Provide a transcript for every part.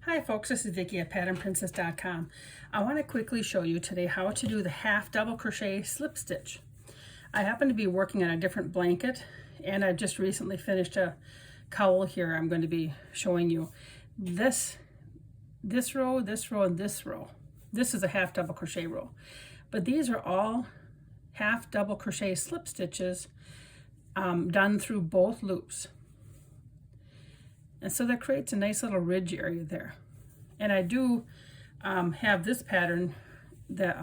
Hi folks, this is Vicki at patternprincess.com. I want to quickly show you today how to do the half double crochet slip stitch. I happen to be working on a different blanket and I've just recently finished a cowl here. I'm going to be showing you this row, this row, and this row. This is a half double crochet row, but these are all half double crochet slip stitches done through both loops. And so that creates a nice little ridge area there. And I do have this pattern that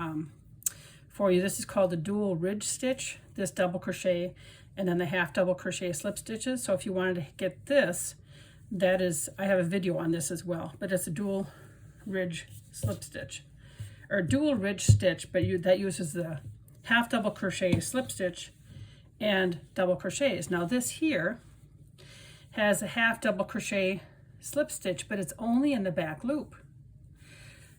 for you. This is called the dual ridge stitch, this double crochet, and then the half double crochet slip stitches. So if you wanted to get this, that is, I have a video on this as well, but it's a dual ridge slip stitch, or dual ridge stitch, but that uses the half double crochet slip stitch and double crochets. Now this here has a half double crochet slip stitch, but it's only in the back loop.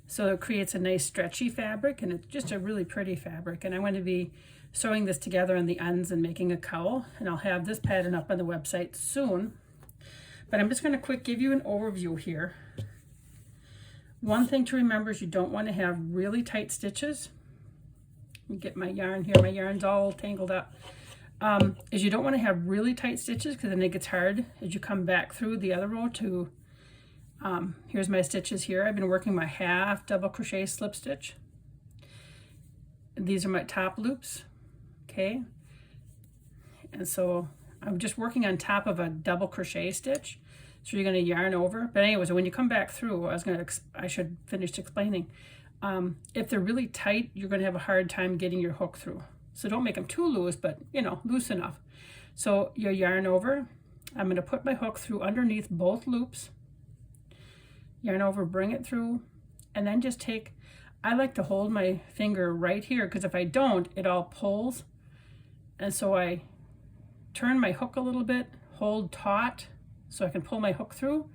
So it creates a nice stretchy fabric, and it's just a really pretty fabric. And I'm going to be sewing this together on the ends and making a cowl, and I'll have this pattern up on the website soon. But I'm just going to quick give you an overview here. One thing to remember is you don't want to have really tight stitches. Let me get my yarn here. My yarn's all tangled up. Is you don't want to have really tight stitches, because then it gets hard as you come back through the other row to, here's my stitches here. I've been working my half double crochet slip stitch. These are my top loops, okay? And so I'm just working on top of a double crochet stitch. So you're going to yarn over. But anyway, so when you come back through, I should finish explaining. If they're really tight, you're going to have a hard time getting your hook through. So don't make them too loose, but you know, loose enough. So you yarn over. I'm going to put my hook through underneath both loops. Yarn over, bring it through, and then just take, I like to hold my finger right here, because if I don't, it all pulls. And so I turn my hook a little bit, hold taut so I can pull my hook through,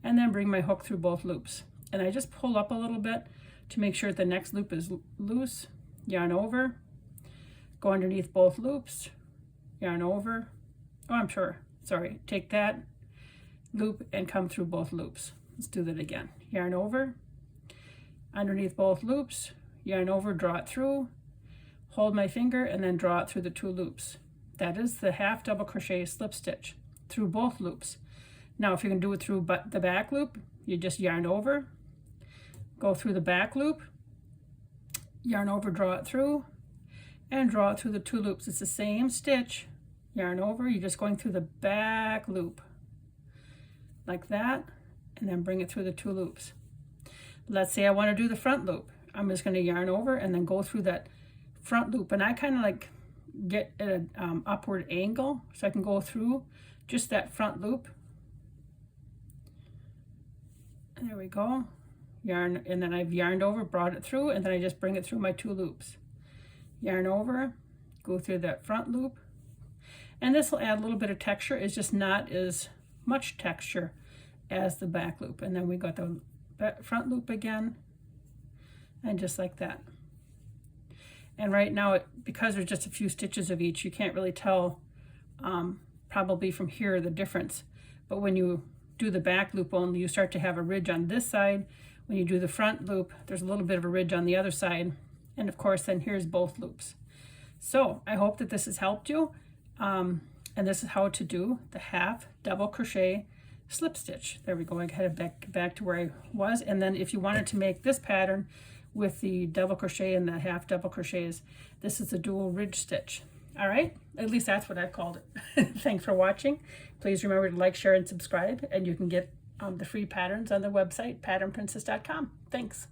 and then bring my hook through both loops. And I just pull up a little bit to make sure that the next loop is loose. Yarn over. Go underneath both loops, yarn over. Oh, I'm sure. Sorry. Take that loop and come through both loops. Let's do that again. Yarn over, underneath both loops, yarn over, draw it through, hold my finger, and then draw it through the two loops. That is the half double crochet slip stitch through both loops. Now, if you can do it through the back loop, you just yarn over, go through the back loop, yarn over, draw it through, and draw it through the two loops. It's the same stitch, yarn over, you're just going through the back loop like that, and then bring it through the two loops. Let's say I want to do the front loop. I'm just going to yarn over and then go through that front loop, and I kind of like get at an upward angle so I can go through just that front loop. And there we go. Yarn, and then I've yarned over, brought it through, and then I just bring it through my two loops. Yarn over, go through that front loop, and this will add a little bit of texture. It's just not as much texture as the back loop. And then we got the front loop again, and just like that. And right now, because there's just a few stitches of each, you can't really tell probably from here the difference. But when you do the back loop only, you start to have a ridge on this side. When you do the front loop, there's a little bit of a ridge on the other side. And of course, then here's both loops. So I hope that this has helped you. And this is how to do the half double crochet slip stitch. There we go. I got it back to where I was. And then if you wanted to make this pattern with the double crochet and the half double crochets, this is a dual ridge stitch. All right. At least that's what I called it. Thanks for watching. Please remember to like, share, and subscribe. And you can get the free patterns on the website, patternprincess.com. Thanks.